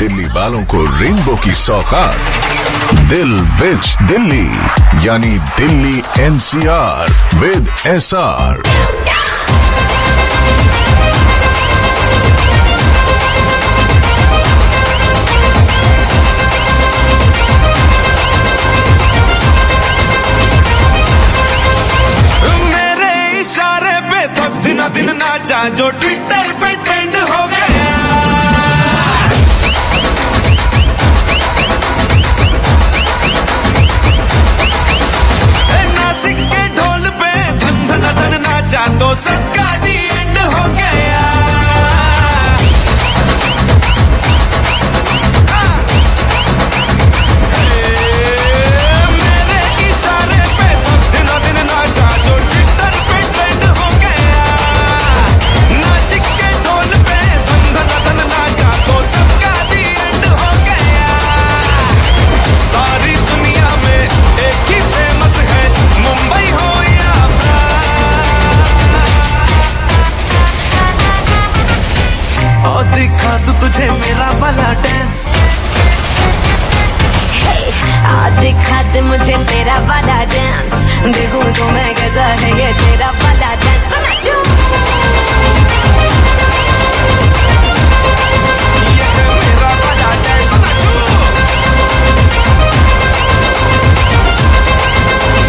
दिल्ली वालों को रेनबो की सौगात दिल विच दिल्ली, यानी दिल्ली एनसीआर विद एसआर। मेरे इशारे पे तो दिनों दिन नाचा जो ट्विटर पे ट्रेंड हो गया। नासिक के ढोल पे धन धन धन नाचा तो सबका दी एंड हो गया। मेरे इशारे पे तो दिनों दिन नाचा जो ट्विटर पे ट्रेंड हो गया। नासिक के ढोल पे धन धन धन नाचा तो सबका दी एंड हो गया। सारी दुनिया में एक ही फेमस है, मुंबई हो या और दिखा तू तुझे मेरा वाला डांस। दिखा दे मुझे तेरा वाला डांस, देखूं तो मैं कैसा है ये तेरा वाला डांस। तो नाचूं। ये है मेरा वाला डांस, तो नाचूं।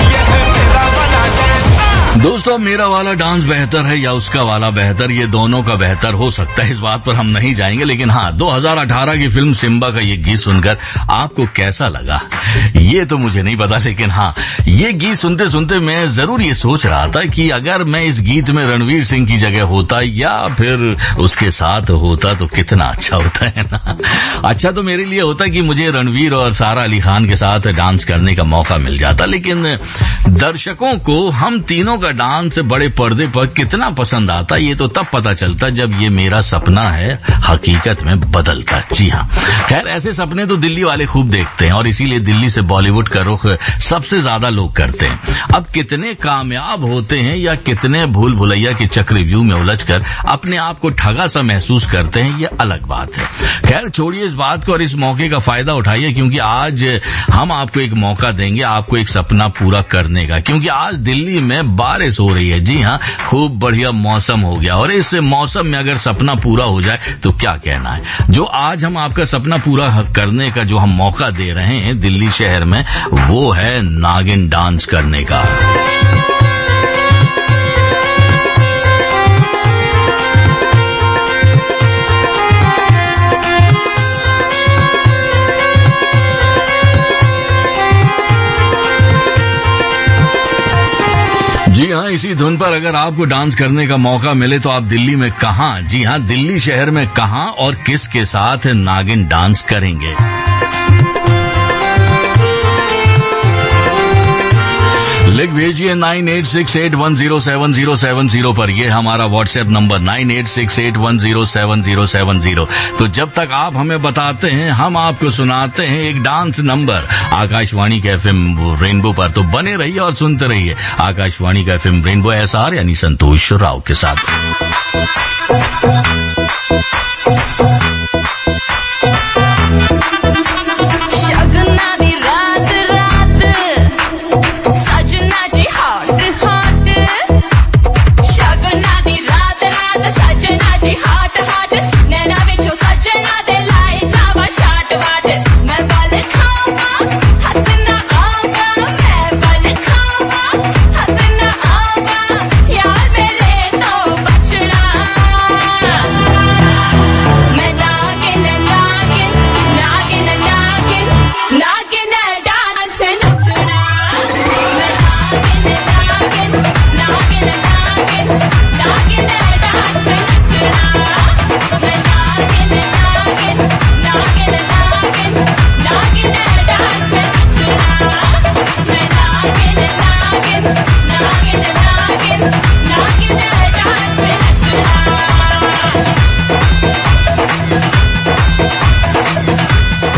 ये है मेरा वाला डांस। दोस्तों, मेरा वाला डांस बेहतर है या उसका वाला बेहतर, ये दोनों का बेहतर हो सकता है, इस बात पर हम नहीं जाएंगे। लेकिन हाँ, 2018 की फिल्म सिम्बा का ये गीत सुनकर आपको कैसा लगा ये तो मुझे नहीं पता, लेकिन हाँ, ये गीत सुनते सुनते मैं जरूर ये सोच रहा था कि अगर मैं इस गीत में रणवीर सिंह की जगह होता या फिर उसके साथ होता तो कितना अच्छा होता है ना। अच्छा तो मेरे लिए होता कि मुझे रणवीर और सारा अली खान के साथ डांस करने का मौका मिल जाता, लेकिन दर्शकों को हम तीनों का डांस बड़े पर्दे पर कितना पसंद आता ये तो तब पता चलता जब ये मेरा सपना है हकीकत में बदलता। जी हाँ, खैर ऐसे सपने तो दिल्ली वाले खूब देखते हैं और इसीलिए दिल्ली से बॉलीवुड का रुख सबसे ज्यादा लोग करते हैं। अब कितने कामयाब होते हैं या कितने भूल भुलैया के चक्रव्यूह में उलझकर अपने आप को ठगा सा महसूस करते हैं, ये अलग बात है। खैर छोड़िए इस बात को और इस मौके का फायदा उठाइए, क्योंकि आज हम आपको एक मौका देंगे आपको एक सपना पूरा करने का, क्योंकि आज दिल्ली में बारिश हो रही है। जी हाँ, खूब बढ़िया मौसम हो गया और इस मौसम में अगर सपना पूरा हो जाए तो क्या कहना है। जो आज हम आपका सपना पूरा करने का जो हम मौका दे रहे हैं दिल्ली शहर में, वो है नागिन डांस करने का। जी हाँ, इसी धुन पर अगर आपको डांस करने का मौका मिले तो आप दिल्ली में कहाँ, जी हाँ दिल्ली शहर में कहाँ और किसके साथ नागिन डांस करेंगे। लिख भेजिए 9868107070 पर, ये हमारा व्हाट्सएप नंबर 9868107070। तो जब तक आप हमें बताते हैं हम आपको सुनाते हैं एक डांस नंबर आकाशवाणी के एफएम रेनबो पर। तो बने रहिए और सुनते रहिए आकाशवाणी का एफएम रेनबो एसआर यानी संतोष राव के साथ।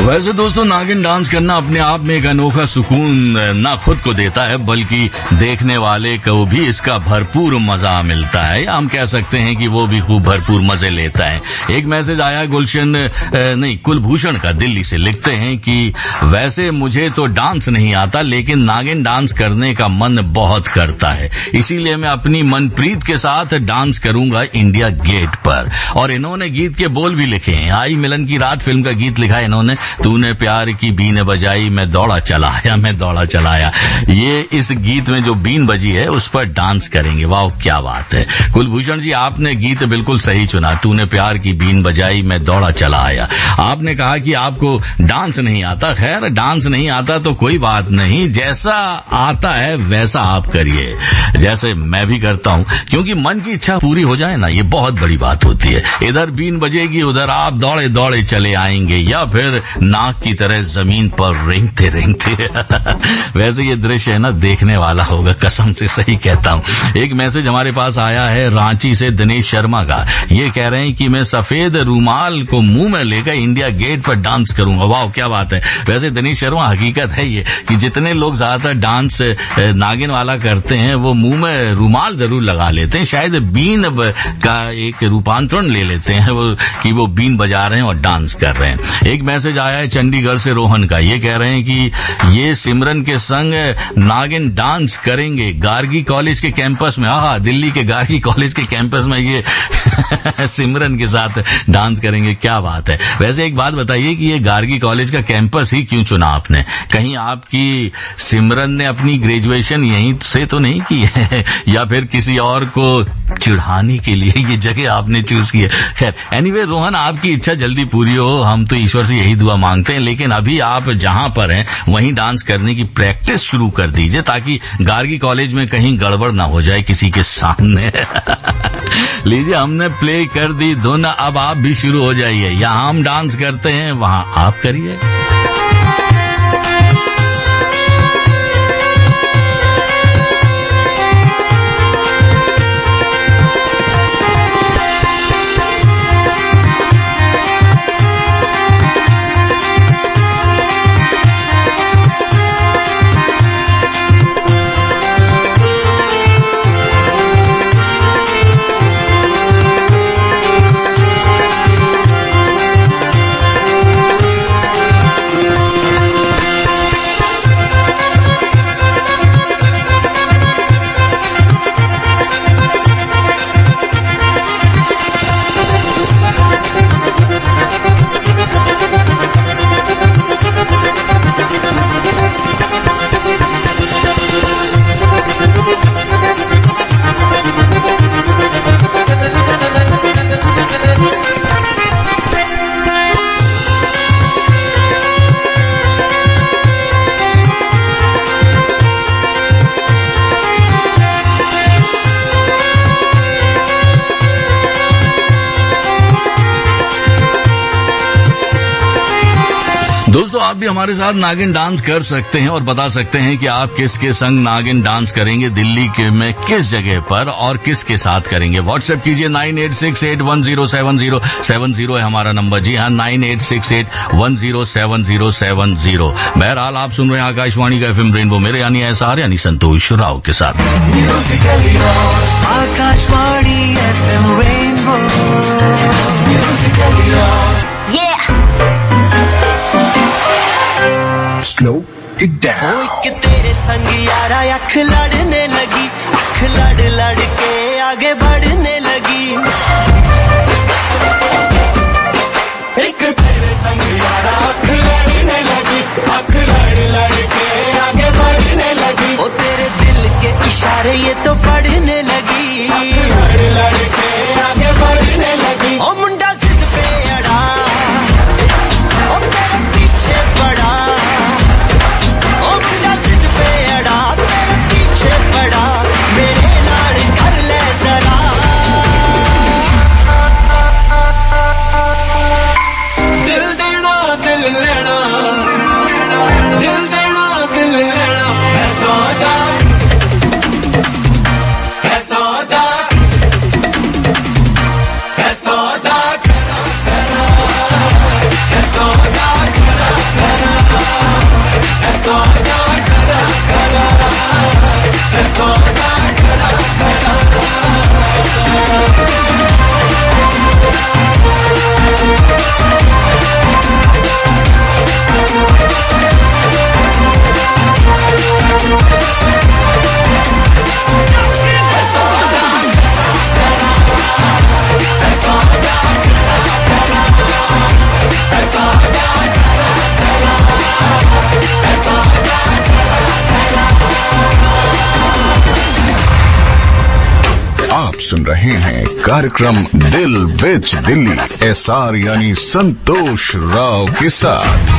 वैसे दोस्तों नागिन डांस करना अपने आप में एक अनोखा सुकून ना खुद को देता है बल्कि देखने वाले को भी इसका भरपूर मजा मिलता है, या हम कह सकते हैं कि वो भी खूब भरपूर मजे लेता है। एक मैसेज आया कुलभूषण का, दिल्ली से, लिखते हैं कि वैसे मुझे तो डांस नहीं आता लेकिन नागिन डांस करने का मन बहुत करता है, इसीलिए मैं अपनी मनप्रीत के साथ डांस करूंगा इंडिया गेट पर। और इन्होंने गीत के बोल भी लिखे हैं। आई मिलन की रात फिल्म का गीत लिखा है इन्होंने, तूने प्यार की बीन बजाई मैं दौड़ा चलाया। ये इस गीत में जो बीन बजी है उस पर डांस करेंगे। वाह क्या बात है कुलभूषण जी, आपने गीत बिल्कुल सही चुना, तूने प्यार की बीन बजाई मैं दौड़ा चला आया। आपने कहा कि आपको डांस नहीं आता, खैर डांस नहीं आता तो कोई बात नहीं, जैसा आता है वैसा आप करिए, जैसे मैं भी करता हूं, क्योंकि मन की इच्छा पूरी हो जाए ना, ये बहुत बड़ी बात होती है। इधर बीन बजेगी उधर आप दौड़े दौड़े चले आएंगे, या फिर नाक की तरह जमीन पर रेंगते वैसे ये दृश्य है ना देखने वाला होगा, कसम से सही कहता हूँ। एक मैसेज हमारे पास आया है रांची से दिनेश शर्मा का, ये कह रहे हैं कि मैं सफेद रूमाल को मुंह में लेकर इंडिया गेट पर डांस करूंगा। वाह क्या बात है। वैसे दिनेश शर्मा हकीकत है ये कि जितने लोग ज्यादातर डांस नागिन वाला करते हैं वो मुंह में रूमाल जरूर लगा लेते हैं, शायद बीन का एक रूपांतरण ले लेते हैं वो बीन बजा रहे हैं और डांस कर रहे हैं। एक मैसेज आया है चंडीगढ़ से रोहन का, ये कह रहे हैं कि ये सिमरन के संग नागिन डांस करेंगे गार्गी कॉलेज के कैंपस में। हाँ, दिल्ली के गार्गी कॉलेज के कैंपस में ये सिमरन के साथ डांस करेंगे, क्या बात है। वैसे एक बात बताइए कि ये गार्गी कॉलेज का कैंपस ही क्यों चुना आपने? कहीं आपकी सिमरन ने अपनी ग्रेजुएशन यहीं से तो नहीं की है, या फिर किसी और को चिढ़ाने के लिए ये जगह आपने चूज की है? खैर एनीवे रोहन, आपकी इच्छा जल्दी पूरी हो, हम तो ईश्वर से यही दुआ मांगते हैं। लेकिन अभी आप जहां पर हैं वहीं डांस करने की प्रैक्टिस शुरू कर दीजिए, ताकि गार्गी कॉलेज में कहीं गड़बड़ ना हो जाए किसी के सामने। लीजिए हमने प्ले कर दी धुन, अब आप भी शुरू हो जाइए। यहाँ हम डांस करते हैं, वहां आप करिए। दोस्तों आप भी हमारे साथ नागिन डांस कर सकते हैं और बता सकते हैं कि आप किसके संग नागिन डांस करेंगे, दिल्ली के में किस जगह पर और किसके साथ करेंगे। व्हाट्सएप कीजिए 9868107070 है हमारा नंबर। जी हाँ, 9868107070। बहरहाल आप सुन रहे हैं आकाशवाणी का FM रेनबो, मेरे यानी एसआर यानी संतोष राव के साथ। Akashvani FM rainbow. Slow it down. कि तेरे संग यारा अख लड़ने लगी, अख लड़ लड़ के आगे बढ़ने लगी। एक तेरे संग यारा अख लड़ने लगी, अख लड़ लड़ के आगे बढ़ने लगी। ओ तेरे दिल के इशारे ये तो पढ़ने लगी, लड़ लड़ के आगे बढ़ने लगी। ओ मुंडा जिद पे अड़ा, ओ तेरे पीछे पड़ा, मेरे नाल कर ले जरा। सुन रहे हैं कार्यक्रम दिल विच दिल्ली SR यानी संतोष राव के साथ।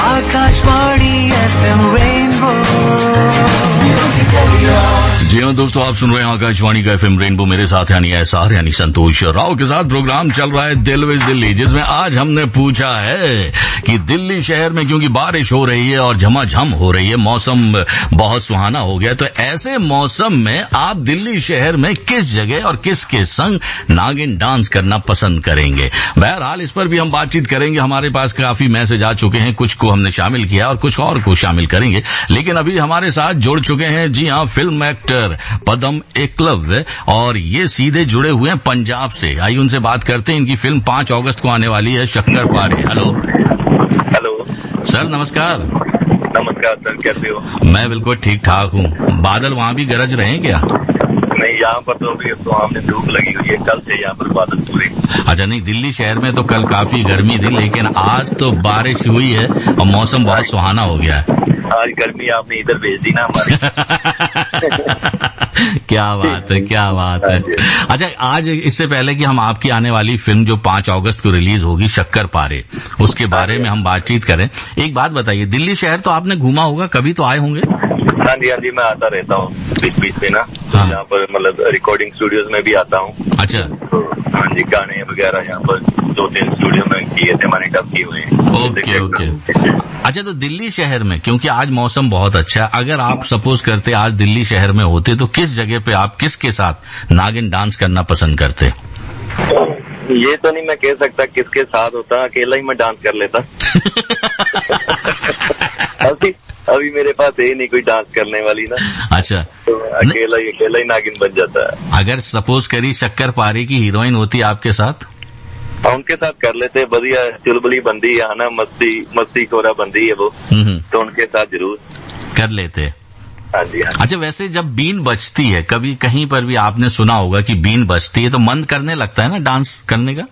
Akashvani FM rainbow. जी हाँ दोस्तों, आप सुन रहे हैं आकाशवाणी का FM रेनबो, मेरे साथ यानी SR यानी संतोष राव के साथ प्रोग्राम चल रहा है दिल विच दिल्ली, जिसमें आज हमने पूछा है कि दिल्ली शहर में क्योंकि बारिश हो रही है और झमाझम हो रही है, मौसम बहुत सुहाना हो गया, तो ऐसे मौसम में आप दिल्ली शहर में किस जगह और किसके संग नागिन डांस करना पसंद करेंगे। बहरहाल इस पर भी हम बातचीत करेंगे। हमारे पास काफी मैसेज आ चुके हैं, कुछ को हमने शामिल किया और कुछ और को शामिल करेंगे, लेकिन अभी हमारे साथ जुड़ चुके हैं जी हाँ फिल्म एक्टर पदम एकलव्य, और ये सीधे जुड़े हुए हैं पंजाब से। आइए उनसे बात करते हैं। इनकी फिल्म 5 अगस्त को आने वाली है, शक्कर पारे। हेलो हेलो सर, नमस्कार। नमस्कार सर, कैसे हो? मैं बिल्कुल ठीक ठाक हूँ। बादल वहाँ भी गरज रहे हैं क्या? नहीं, यहाँ पर तो अभी सामने धूप लगी हुई है, कल से यहाँ पर बादल पूरे। अच्छा, नहीं दिल्ली शहर में तो कल काफी गर्मी थी, लेकिन आज तो बारिश हुई है और मौसम बहुत सुहाना हो गया है। आज गर्मी आपने इधर भेज दी ना हमारी। क्या बात है, क्या बात है। अच्छा, आज इससे पहले कि हम आपकी आने वाली फिल्म जो 5 अगस्त को रिलीज होगी शक्कर पारे, उसके बारे में हम बातचीत करें, एक बात बताइए, दिल्ली शहर तो आपने घूमा होगा, कभी तो आए होंगे? हाँ जी, मैं आता रहता हूँ बीच बीच में ना, हाँ। यहाँ पर मतलब रिकॉर्डिंग स्टूडियोज में भी आता हूँ। अच्छा, हाँ जी, गाने वगैरह यहाँ पर 2-3 स्टूडियो में किए थे, मैंने डब किए हुए हैं। ओके। अच्छा, तो दिल्ली शहर में क्योंकि आज मौसम बहुत अच्छा है, अगर आप सपोज करते आज दिल्ली शहर में होते तो किस जगह पे आप किसके साथ नागिन डांस करना पसंद करते? ये तो नहीं मैं कह सकता किसके साथ होता, अकेला ही मैं डांस कर लेता। अभी मेरे पास है नहीं कोई डांस करने वाली ना। अच्छा, तो अकेला ही नागिन बन जाता है। अगर सपोज करी शक्कर पारे की हीरोइन होती आपके साथ? उनके साथ कर लेते, बढ़िया चुलबुली बंदी है ना, मस्ती खोरा बंदी है वो, तो उनके साथ जरूर कर लेते। हाँ जी, हाँ। अच्छा, वैसे जब बीन बजती है, कभी कहीं पर भी आपने सुना होगा कि बीन बजती है तो मन करने लगता है ना डांस करने का?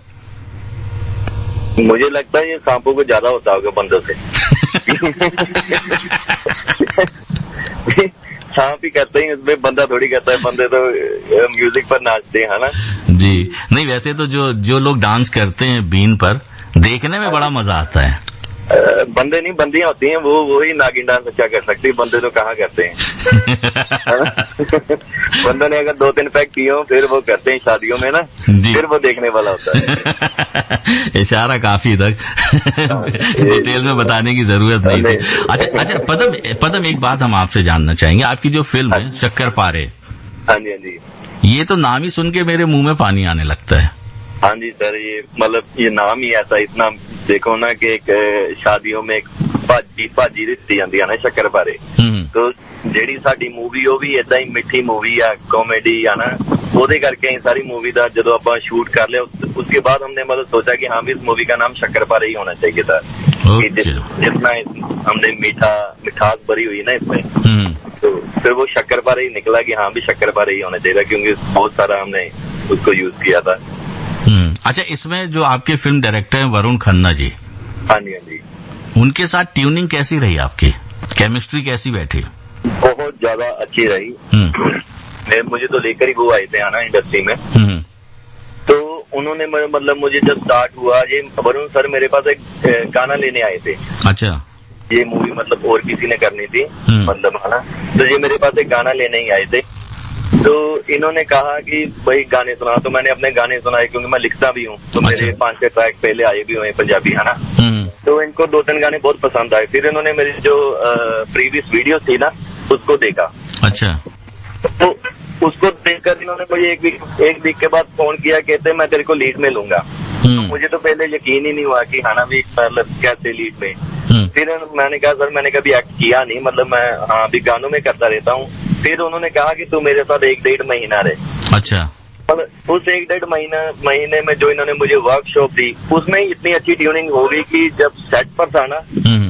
मुझे लगता है ये सांपों को ज्यादा होता होगा बंदों से। सांप ही करते हैं, इसमें बंदा थोड़ी करता है, बंदे तो म्यूजिक पर नाचते हैं ना जी। नहीं, वैसे तो जो लोग डांस करते हैं बीन पर, देखने में बड़ा मजा आता है। बंदे नहीं, बंदियां होती हैं, वो ही नागिन डांस अच्छा कर सकती है, बंदे तो कहाँ करते हैं। बंदों ने अगर 2-3 पैक पिए हो फिर वो करते हैं शादियों में ना, फिर वो देखने वाला होता है। इशारा काफी तक डिटेल में बताने की जरूरत नहीं थी। अच्छा पदम, एक बात हम आपसे जानना चाहेंगे, आपकी जो फिल्म है शक्कर पारे, हाँ जी, ये तो नाम ही सुन के मेरे मुंह में पानी आने लगता है। हाँ जी सर, ये नाम ही ऐसा, इतना देखो ना कि एक शादियों में एक भाजी दिती जाती है ना शक्कर पारे, तो ਜਿਹੜੀ ਸਾਡੀ मूवी ਉਹ ਵੀ ਏਦਾਂ ਹੀ ਮਿੱਠੀ मूवी है, कॉमेडी है ना, ਉਹਦੇ ਕਰਕੇ सारी मूवी ਦਾ ਜਦੋਂ ਆਪਾਂ शूट कर लिया, उसके बाद हमने मतलब सोचा कि हाँ भी इस मूवी का नाम शक्कर पारे ही होना चाहिए था। जितना हमने मिठास भरी हुई ना इसमें, तो फिर वो शक्कर पारे ही निकला कि हाँ भी शक्कर पारे ही होना चाहिए, क्योंकि बहुत सारा हमने उसको यूज किया था। अच्छा, इसमें जो आपके फिल्म डायरेक्टर हैं वरुण खन्ना जी, हाँ जी, उनके साथ ट्यूनिंग कैसी रही आपकी, केमिस्ट्री कैसी बैठी? बहुत ज्यादा अच्छी रही। मुझे तो लेकर ही वो आए थे ना इंडस्ट्री में, तो उन्होंने मतलब मुझे जब स्टार्ट हुआ, ये वरुण सर मेरे पास एक गाना लेने आए थे। अच्छा, ये मूवी मतलब और किसी ने करनी थी मतलब है ना, तो ये मेरे पास एक गाना लेने ही आए थे, तो इन्होंने कहा कि भाई गाने सुना, तो मैंने अपने गाने सुनाए, क्योंकि मैं लिखता भी हूँ, तो मेरे 5-6 ट्रैक पहले आए भी हुए पंजाबी है ना, तो इनको 2-3 गाने बहुत पसंद आए। फिर इन्होंने मेरी जो प्रीवियस वीडियो थी ना उसको देखा। अच्छा, तो उसको देखकर इन्होंने मुझे एक वीक के बाद फोन किया, कहते मैं तेरे को लीड में लूंगा। तो मुझे तो पहले यकीन ही नहीं हुआ कि हाँ ना भी मतलब कैसे लीड में। फिर मैंने कहा सर मैंने कभी एक्ट किया नहीं, मतलब मैं हाँ अभी गानों में करता रहता हूँ। फिर उन्होंने कहा कि तू मेरे साथ 1-1.5 महीना रहे। अच्छा, उस 1-1.5 महीने में जो इन्होंने मुझे वर्कशॉप दी, उसमें इतनी अच्छी ट्यूनिंग हो गई कि जब सेट पर था ना,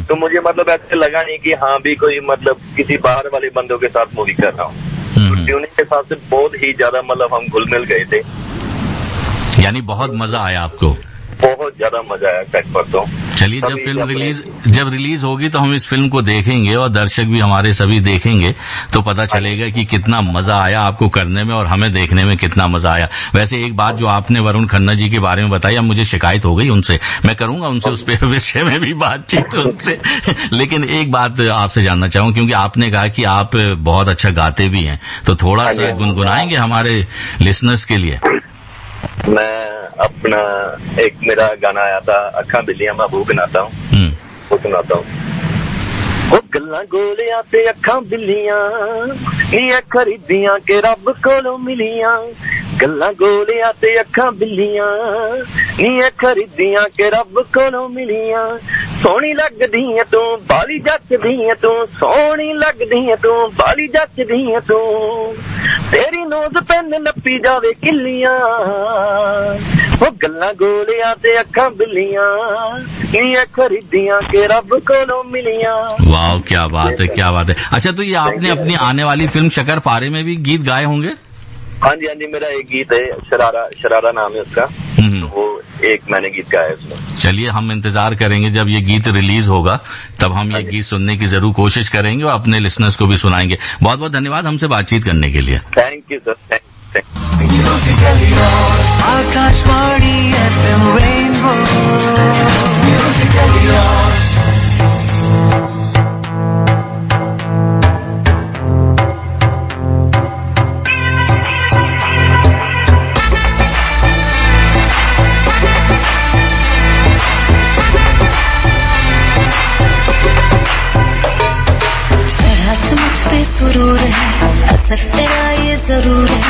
तो मुझे मतलब ऐसे लगा नहीं कि हाँ भी कोई मतलब किसी बाहर वाले बंदों के साथ मूवी कर रहा हूँ। तो ट्यूनिंग के हिसाब से बहुत ही ज्यादा मतलब हम घुल मिल गए थे। यानी बहुत मजा आया आपको? बहुत ज्यादा मजा आया सेट पर। तो चलिए, जब रिलीज होगी तो हम इस फिल्म को देखेंगे और दर्शक भी हमारे सभी देखेंगे, तो पता चलेगा कि कितना मजा आया आपको करने में और हमें देखने में कितना मजा आया। वैसे एक बात जो आपने वरुण खन्ना जी के बारे में बताई, अब मुझे शिकायत हो गई उनसे, मैं करूंगा उनसे उस विषय में भी बातचीत उनसे। लेकिन एक बात आपसे जानना चाहूंगा, क्योंकि आपने कहा कि आप बहुत अच्छा गाते भी हैं, तो थोड़ा सा गुनगुनाएंगे हमारे लिसनर्स के लिए? मैं अपना एक मेरा गाना आया था अखा बिल्लियां, मैं वो गाता हूँ, वो सुनाता हूँ। वो गल्लां गोलियां ते अखा बिल्लियां नी खरीदियां के रब कोलों मिलियां, गल्लां गोलियां ते अखा बिल्लियां नी खरीदियां के रब कोलों मिलियां, सोहनी लगदी है तू बाली जचदी है तू, सोहनी लगदी है तू बाली जचदी है तू, तेरी नोज पेन नप्पी जावे किल्लियां, वो गल्लां गोलियां ते अखां बिल्लियां नी खरीदियां के रब कोलों मिलियां। वाह, क्या बात है, क्या बात है। अच्छा, तो ये आपने अपनी आने वाली फिल्म शकर पारे में भी गीत गाए होंगे? हाँ जी, मेरा एक गीत है, शरारा नाम है उसका, तो वो एक मैंने गीत गाया है उसमें। चलिए, हम इंतजार करेंगे जब ये गीत रिलीज होगा, तब हम ये गीत सुनने की जरूर कोशिश करेंगे और अपने लिसनर्स को भी सुनाएंगे। बहुत बहुत धन्यवाद हमसे बातचीत करने के लिए। Thank you sir, thank Akashvani FM rainbow. सुरूर है, असर तेरा ये जरूर है,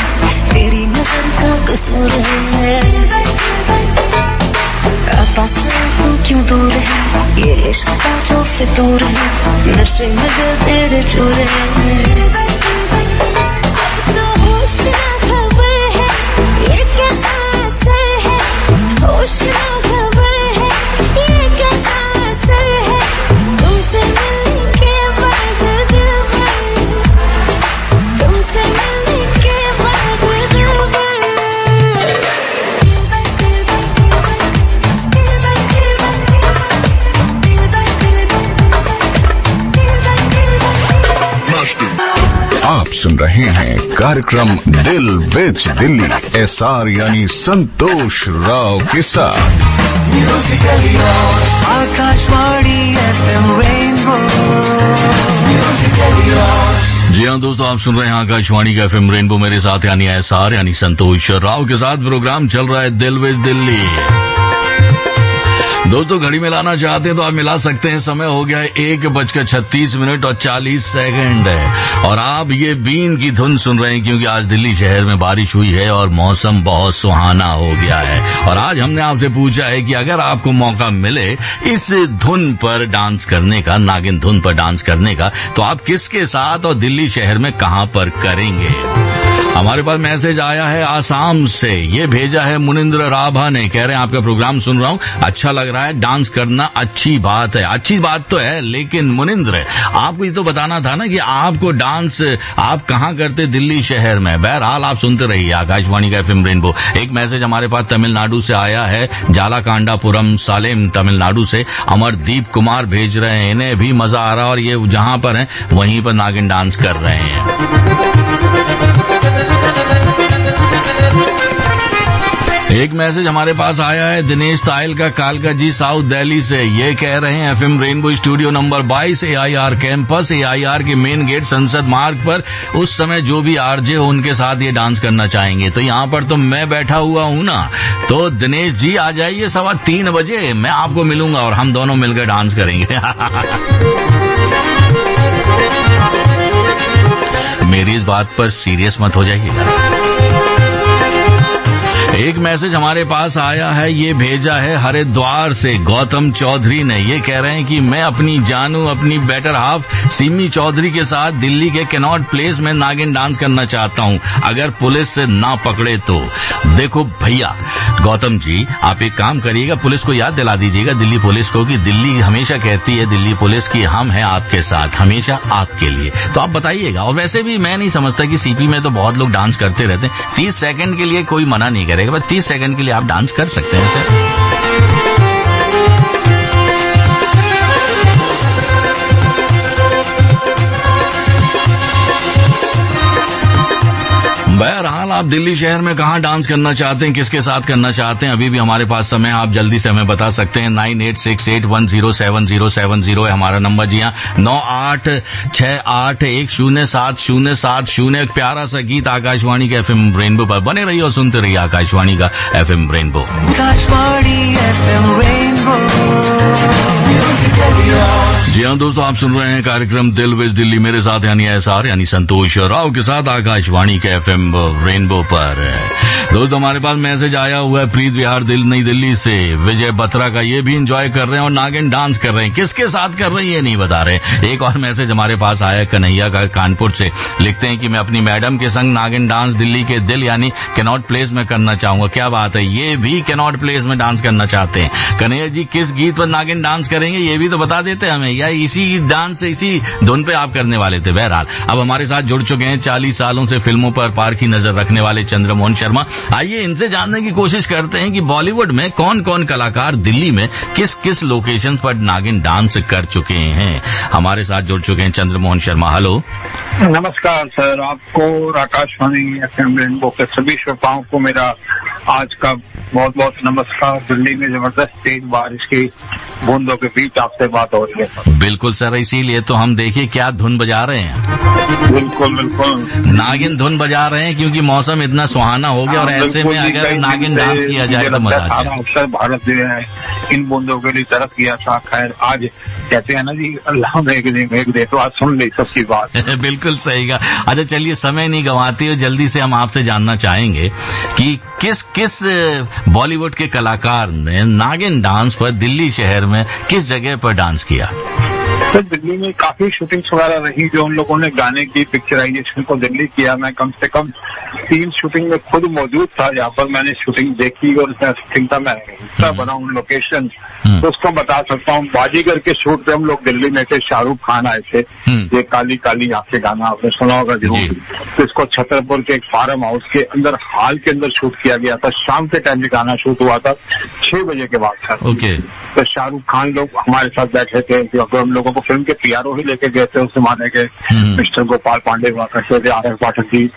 तेरी नजर का कसूर है, पास तू क्यों दूर है, ये इश्क का जो फितूर है, नशे में दिल तेरे चूर है, अब तो होश ना खबर है, ये कैसा असर है, होश ना खबर है, ये कैसा असर है, तुमसे मिलने के बाद दिल आप सुन रहे हैं कार्यक्रम दिल विच दिल्ली, SR यानी संतोष राव के साथ। Akashvani FM rainbow. जी हाँ दोस्तों, आप सुन रहे हैं आकाशवाणी का FM रेनबो, मेरे साथ यानी SR यानी संतोष राव के साथ प्रोग्राम चल रहा है दिल विच दिल्ली। दोस्तों, घड़ी में लाना चाहते हैं तो आप मिला सकते हैं। समय हो गया है 1:36 और 40 सेकंड है, और आप ये बीन की धुन सुन रहे हैं क्योंकि आज दिल्ली शहर में बारिश हुई है और मौसम बहुत सुहाना हो गया है। और आज हमने आपसे पूछा है कि अगर आपको मौका मिले इस धुन पर डांस करने का, नागिन धुन पर डांस करने का, तो आप किसके साथ और दिल्ली शहर में कहां पर करेंगे? हमारे पास मैसेज आया है आसाम से, ये भेजा है मुनिंद्र राभा ने, कह रहे हैं आपका प्रोग्राम सुन रहा हूँ, अच्छा लग रहा है, डांस करना अच्छी बात है। अच्छी बात तो है, लेकिन मुनिंद्र, आपको ये तो बताना था ना कि आपको डांस आप कहाँ करते दिल्ली शहर में। बहरहाल आप सुनते रहिए आकाशवाणी का FM रेनबो। एक मैसेज हमारे पास तमिलनाडु से आया है, जालाकांडापुरम सालेम तमिलनाडु से अमरदीप कुमार भेज रहे हैं, इन्हें भी मजा आ रहा है और ये जहाँ पर है वहीं पर नागिन डांस कर रहे हैं। एक मैसेज हमारे पास आया है दिनेश तायल का कालका जी साउथ दिल्ली से, ये कह रहे हैं FM rainbow studio number 22 AIR campus, AIR के मेन गेट संसद मार्ग पर उस समय जो भी RJ हो उनके साथ ये डांस करना चाहेंगे। तो यहाँ पर तो मैं बैठा हुआ हूँ ना, तो दिनेश जी आ जाइए 3:15 बजे, मैं आपको मिलूंगा और हम दोनों मिलकर डांस करेंगे। मेरी इस बात पर सीरियस मत हो जाइएगा। एक मैसेज हमारे पास आया है, ये भेजा है हरिद्वार से गौतम चौधरी ने, ये कह रहे हैं कि मैं अपनी जानू, अपनी बेटर हाफ सिमी चौधरी के साथ दिल्ली के कैनॉट प्लेस में नागिन डांस करना चाहता हूँ, अगर पुलिस से ना पकड़े तो। देखो भैया गौतम जी, आप एक काम करिएगा, पुलिस को याद दिला दीजिएगा, दिल्ली पुलिस को, कि दिल्ली हमेशा कहती है दिल्ली पुलिस की हम हैं आपके साथ, हमेशा आपके लिए। तो आप बताइएगा। और वैसे भी मैं नहीं समझता कि CP में तो बहुत लोग डांस करते रहते हैं, 30 सेकंड के लिए कोई मना नहीं करेगा, बस 30 सेकंड के लिए आप डांस कर सकते हैं सर। आप दिल्ली शहर में कहाँ डांस करना चाहते हैं, किसके साथ करना चाहते हैं? अभी भी हमारे पास समय, आप जल्दी से हमें बता सकते हैं। 9868107070 है हमारा नंबर। जी हाँ, 9868107070। एक प्यारा सा गीत आकाशवाणी के FM रेनबो पर। बने रहिए और सुनते रहिए आकाशवाणी का FM rainbow. Akashvani FM rainbow. जी हाँ दोस्तों, आप सुन रहे हैं कार्यक्रम दिल विज दिल्ली, मेरे साथ यानी SR यानी संतोष राव के साथ आकाशवाणी के FM रेनबो पर। दोस्तों हमारे पास मैसेज आया हुआ है प्रीत विहार नई दिल्ली से, विजय बत्रा का। ये भी एंजॉय कर रहे हैं और नागिन डांस कर रहे हैं। किसके साथ कर रहे हैं ये नहीं बता रहे। एक और मैसेज हमारे पास आया कन्हैया का कानपुर से, लिखते हैं कि मैं अपनी मैडम के संग नागिन डांस दिल्ली के दिल यानी कैनॉट प्लेस में करना चाहूंगा। क्या बात है, ये भी कैनॉट प्लेस में डांस करना चाहते हैं। कन्हैया जी, किस गीत पर नागिन डांस करेंगे ये भी तो बता देते हमें, या इसी डांस इसी धुन पे आप करने वाले थे? बहरहाल अब हमारे साथ जुड़ चुके हैं 40 सालों से फिल्मों पर पारखी नजर रखने वाले चंद्रमोहन शर्मा। आइए इनसे जानने की कोशिश करते हैं कि बॉलीवुड में कौन कौन कलाकार दिल्ली में किस किस लोकेशन पर नागिन डांस कर चुके हैं। हमारे साथ जुड़ चुके हैं चंद्रमोहन शर्मा। हेलो, नमस्कार सर, आपको आकाशवाणी FM रेनबो के सभी श्रोताओं को मेरा आज का बहुत बहुत नमस्कार। दिल्ली में जबरदस्त तेज बारिश की बूंदों के बीच आपसे बात हो रही है। बिल्कुल सर, इसीलिए तो हम देखिए क्या धुन बजा रहे हैं। बिल्कुल बिल्कुल नागिन धुन बजा रहे हैं क्योंकि मौसम इतना सुहाना हो गया और ऐसे में अगर नागिन डांस किया जाए तो मजा आ जाए। अक्सर भारत जो है इन बूंदों के लिए तरस किया था। खैर आज कहते हैं ना जी, अल्लाह में एक दे, तो आज सुन ली सबकी बात। बिल्कुल सही कहा। अच्छा चलिए, समय नहीं गंवाते हो, जल्दी से हम आपसे जानना चाहेंगे कि किस किस बॉलीवुड के कलाकार ने नागिन डांस पर दिल्ली शहर में किस जगह पर डांस किया? सर दिल्ली में काफी शूटिंग्स वगैरह रही, जो उन लोगों ने गाने की पिक्चराइजेशन को दिल्ली किया। मैं कम से कम 3 शूटिंग में खुद मौजूद था, जहाँ पर मैंने शूटिंग देखी और उसमें शूटिंग का मैं हिस्सा बना उन लोकेशन। तो उसको बता सकता हूँ, बाजीगर के शूट पे हम लोग दिल्ली में थे, शाहरुख खान आए थे। ये काली काली आंखें गाना आपने सुना होगा जरूर। तो इसको छतरपुर के एक फार्म हाउस के अंदर हॉल के अंदर शूट किया गया था। शाम के टाइम में गाना शूट हुआ था, 6 बजे के बाद था। तो शाहरुख खान लोग हमारे साथ बैठे थे, क्योंकि हम लोगों को फिल्म के PRO ही लेके गए थे उस जमाने के, मिस्टर गोपाल पांडे हुआ करते थे, RS पाठक जी।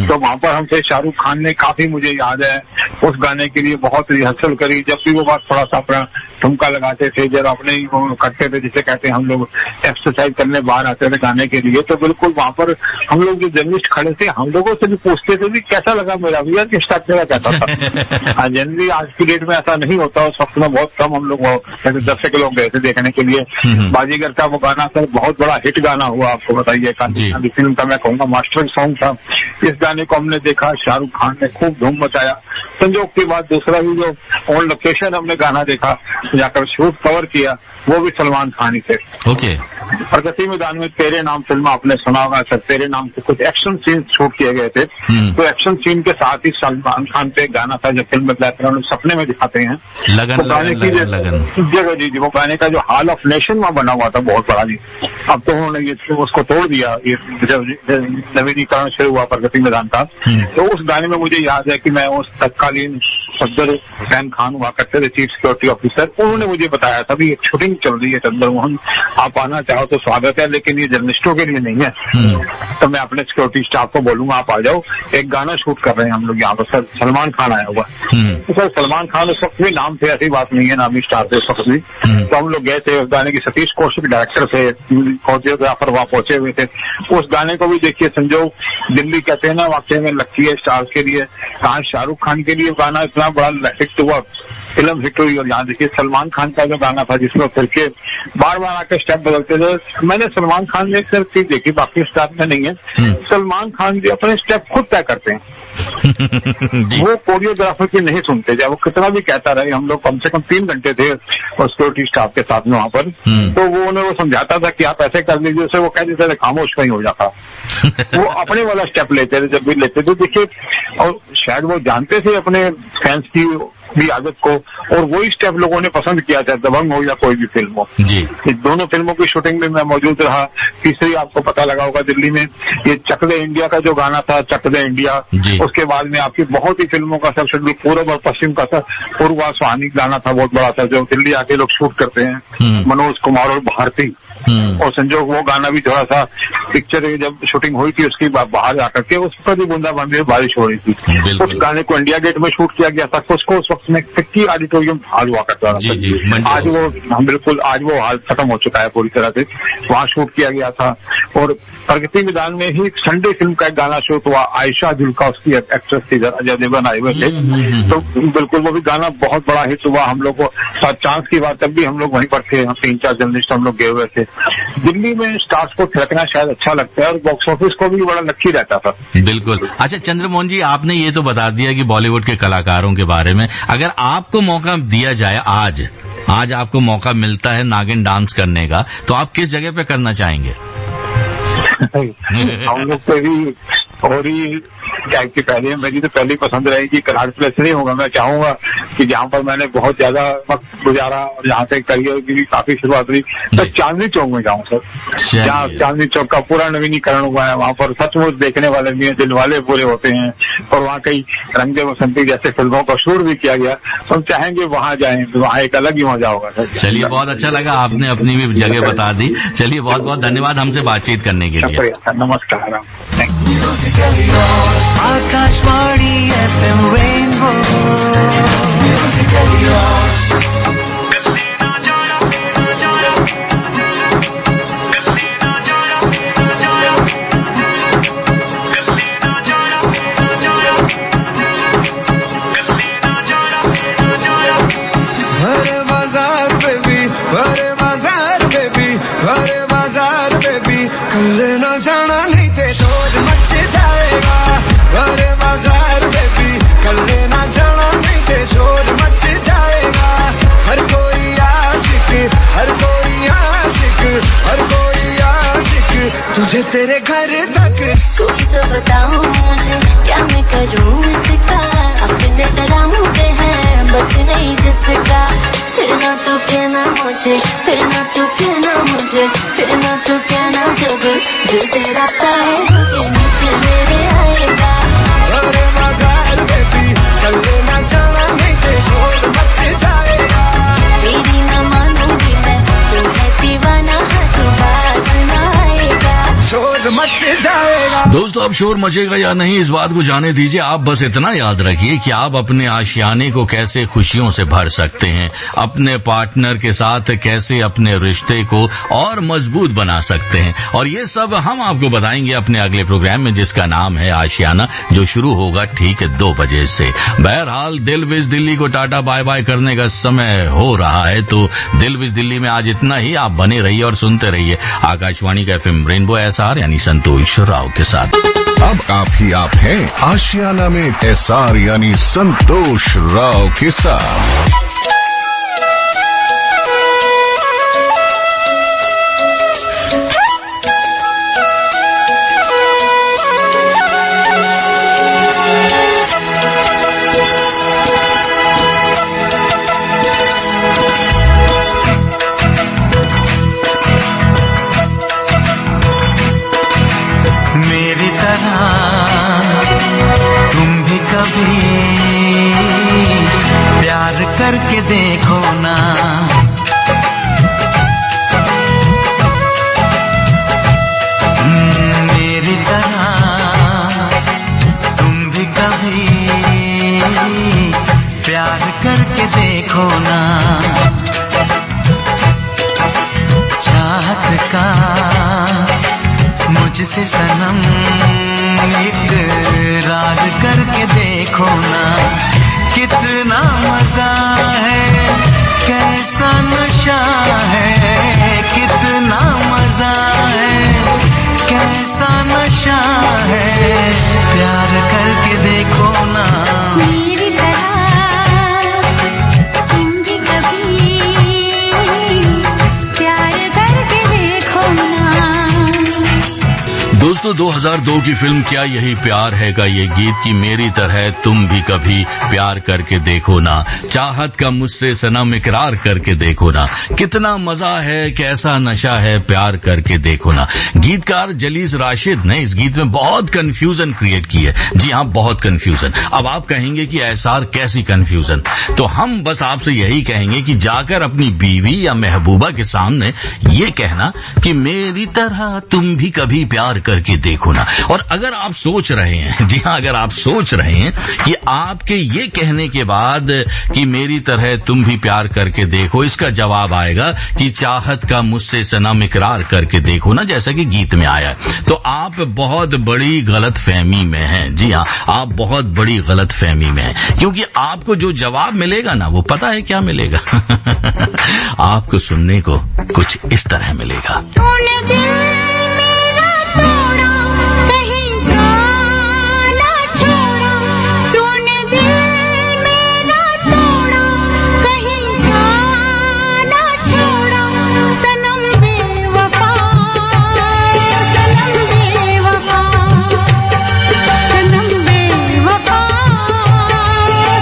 तो वहाँ पर हमसे शाहरुख खान ने काफी, मुझे याद है, उस गाने के लिए बहुत रिहर्सल करी। जब भी वो बात थोड़ा सा अपना ठुमका लगाते थे, जब अपने ही वो करते थे, जिसे कहते हैं हम लोग एक्सरसाइज करने बाहर आते थे गाने के लिए, तो बिल्कुल वहाँ पर हम लोग जो जर्नलिस्ट खड़े थे, हम लोगों से भी पूछते थे भी कैसा लगा मेरा भैया, किस टाइप मेरा कहता था। जनरली आज की डेट में ऐसा नहीं होता, उस वक्त में बहुत कम हम लोग 10 लोग गए थे देखने के लिए। बाजीगर का वो गाना सर बहुत बड़ा हिट गाना हुआ, आपको बताइए। काली फिल्म का मैं कहूँगा मास्टर सॉन्ग था। इस गाने को हमने देखा, शाहरुख खान ने खूब धूम मचाया। संजोग के बाद दूसरा भी जो ऑन लोकेशन हमने गाना देखा, जाकर शूट कवर किया, वो भी सलमान खान ही थे। प्रगति मैदान में तेरे नाम फिल्म आपने सुना होगा सर, तेरे नाम के कुछ एक्शन सीन शूट किए गए थे। तो एक्शन सीन के साथ ही सलमान खान पे गाना था, जो फिल्म में बैकग्राउंड सपने में दिखाते हैं लगन, तो गाने की जगह जी, वो गाने का जो हॉल ऑफ नेशन वहाँ बना हुआ था बहुत बड़ा जी। अब तो उन्होंने ये उसको तोड़ दिया, ये जब नवीनीकरण शुरू हुआ प्रगति मैदान का। तो उस गाने में मुझे याद है कि मैं उस तत्कालीन सफदर हुसैन खान हुआ करते थे, चीफ सिक्योरिटी ऑफिसर, उन्होंने मुझे बताया था भी एक शूटिंग चल रही है चंद्रमोहन, आप आना चाहो तो स्वागत है, लेकिन ये जर्नलिस्टों के लिए नहीं है। तो मैं अपने सिक्योरिटी स्टाफ को बोलूंगा आप आ जाओ, एक गाना शूट कर रहे हैं हम लोग यहाँ पर। सर सलमान खान आया हुआ। तो सर सलमान खान उस वक्त भी नाम थे, ऐसी बात नहीं है, नामी स्टार थे उस वक्त भी। तो हम लोग गए थे, उस गाने की सतीश कौशिक डायरेक्टर थे, कोरियोग्राफर वहाँ पहुंचे हुए थे। उस गाने को भी देखिए, संजोग दिल्ली कहते हैं ना वाकई में लगती है स्टार्स के लिए, कहाँ शाहरुख खान के लिए गाना इतना बड़ा हिट हुआ, फिल्म हिट हुई। और यहाँ देखिए सलमान खान का जो गाना था, जिसमें फिर के बार बार आकर स्टेप बदलते थे। मैंने सलमान खान ने सिर्फ चीज देखी, बाकी स्टार में नहीं है। सलमान खान जी अपने स्टेप खुद तय करते हैं। वो कोरियोग्राफर की नहीं सुनते, चाहे वो कितना भी कहता रहे। हम लोग कम से कम 3 घंटे थे और सिक्योरिटी स्टाफ के साथ में वहाँ पर। तो वो उन्हें वो समझाता था कि आप ऐसे कर लीजिए, उसे वो कह देते थे खामोश कहीं हो जाता। वो अपने वाला स्टेप लेते थे जब भी लेते थे, देखिए। और शायद वो जानते थे अपने फैंस की भी आदत को, और वही स्टेप लोगों ने पसंद किया, चाहे दबंग हो या कोई भी फिल्म हो। इस दोनों फिल्मों की शूटिंग में मैं मौजूद रहा। तीसरी आपको पता लगा होगा दिल्ली में ये चक दे इंडिया का जो गाना था, चक दे इंडिया। उसके बाद में आपकी बहुत ही फिल्मों का सबसे पूर्व और पश्चिम का था, पूर्वा सुहानी गाना था, बहुत बड़ा था, जो दिल्ली आके लोग शूट करते हैं, मनोज कुमार और भारती। और संजोग वो गाना भी थोड़ा सा पिक्चर जब शूटिंग हुई थी उसकी बाहर जाकर के उस पर भी बूंदाबांदी बारिश हो रही थी। उस गाने को इंडिया गेट में शूट किया गया था, उसको उस वक्त में फिक्की ऑडिटोरियम हाल हुआ करता था। आज वो बिल्कुल आज वो हाल खत्म हो चुका है पूरी तरह से। वहाँ शूट किया गया था और प्रगति मैदान में ही संडे फिल्म का एक गाना शूट हुआ। आयशा जुल्का उसकी एक्ट्रेस थी, अजय देवगन आए हुए थे। तो बिल्कुल वो भी गाना बहुत बड़ा हिट हुआ। हम लोग को चांस की बात, तब भी हम लोग वहीं पर थे, 3-4 जर्नलिस्ट हम लोग गए हुए थे। दिल्ली में स्टार्स को थिरकना शायद अच्छा लगता है और बॉक्स ऑफिस को भी बड़ा लक्की रहता था। बिल्कुल। अच्छा चंद्रमोहन जी, आपने ये तो बता दिया कि बॉलीवुड के कलाकारों के बारे में, अगर आपको मौका दिया जाए आज आपको मौका मिलता है नागिन डांस करने का, तो आप किस जगह पे करना चाहेंगे? हम लोग पे भी और ही क्या कि पहले मेरी तो पहली पसंद रहेगी कराड़ प्लेस नहीं होगा। मैं चाहूंगा कि जहाँ पर मैंने बहुत ज्यादा वक्त गुजारा और जहाँ से करियर की भी काफी शुरुआत हुई, तो चांदनी चौक में जाऊँ सर। जहाँ चांदनी चौक का पूरा नवीनीकरण हुआ है, वहाँ पर सचमुच देखने वाले भी दिल वाले पूरे होते हैं और वहाँ कई रंगे बसंती जैसे फिल्मों का शूट भी किया गया। तो हम चाहेंगे वहाँ जाएं, तो वहाँ एक अलग ही मजा होगा सर। चलिए, बहुत अच्छा लगा, आपने अपनी भी जगह बता दी। चलिए, बहुत बहुत धन्यवाद हमसे बातचीत करने के लिए। नमस्कार। Akashvani FM rainbow. भरे बाजार बेबी, भरे बाजार बेबी, भरे बाजार बेबी, कल न जाना नहीं थे शोर मच जाएगा। भरे बाजार बेबी, कल न जाना नहीं थे शोर मच जाएगा। हर कोई आशिक, हर कोई आशिक, हर कोई आशिक तुझे तेरे घर तक। कोई तो बताओ मुझे क्या मैं करूँ इसका, अपने डरामों पे है बस नहीं जिसका। फिर ना तू कहना मुझे, फिर ना तू कहना मुझे, फिर ना तू कहना जब दिल तेरा है के नीचे मेरे आएगा। भरे बाजार बेबी, कल ना जाना नहीं थे शोर मच जाएगा। तेरी न मानूंगी मैं, तू है दीवाना, तू बाज न आएगा। शोर मच जाएगा। दोस्तों, अब शोर मचेगा या नहीं इस बात को जाने दीजिए। आप बस इतना याद रखिए कि आप अपने आशियाने को कैसे खुशियों से भर सकते हैं, अपने पार्टनर के साथ कैसे अपने रिश्ते को और मजबूत बना सकते हैं, और ये सब हम आपको बताएंगे अपने अगले प्रोग्राम में, जिसका नाम है आशियाना, जो शुरू होगा ठीक 2 बजे से। बहरहाल, दिल विज दिल्ली को टाटा बाय बाय करने का समय हो रहा है, तो दिल विज दिल्ली में आज इतना ही। आप बने रहिए और सुनते रहिए आकाशवाणी का FM रेनबो SR यानी संतोष राव के साथ। अब आप हैं आशियाना में SR यानी संतोष राव के साथ। मेरी तरह तुम भी कभी प्यार करके देखो ना। मेरी तरह तुम भी कभी प्यार करके देखो ना। चाहत का मुझसे सनम इकरार करके देखो ना। कितना मजा है, कैसा नशा है, कितना मजा है, कैसा नशा है, प्यार करके देखो ना। मेरी तरह तुम भी कभी प्यार करके देखो ना। दोस्तों 2002 की फिल्म क्या यही प्यार है का ये गीत की मेरी तरह तुम भी कभी प्यार करके देखो ना, चाहत का मुझसे सनम इकरार करके देखो ना, कितना मजा है कैसा नशा है प्यार करके देखो ना। गीतकार जलीस राशिद ने इस गीत में बहुत कंफ्यूजन क्रिएट की है। जी हाँ, बहुत कंफ्यूजन। अब आप कहेंगे कि एहसार कैसी कंफ्यूजन, तो हम बस आपसे यही कहेंगे कि जाकर अपनी बीवी या महबूबा के सामने ये कहना कि मेरी तरह तुम भी कभी प्यार करके देखो ना। और अगर आप सोच रहे हैं, जी हाँ, अगर आप सोच रहे हैं कि आपके ये कहने के बाद कि मेरी तरह तुम भी प्यार करके देखो, इसका जवाब आएगा कि चाहत का मुझसे सनम इकरार करके देखो ना, जैसा कि गीत में आया है, तो आप बहुत बड़ी गलत फहमी में हैं। जी हाँ, आप बहुत बड़ी गलत फहमी में हैं, क्योंकि आपको जो जवाब मिलेगा ना, वो पता है क्या मिलेगा? आपको सुनने को कुछ इस तरह मिलेगा। तूने दिल मेरा तोड़ा, कहीं का ना छोड़ा। तूने दिल मेरा तोड़ा, कहीं का ना छोड़ा। सनम बेवफा, सनम बेवफा, सनम बेवफा,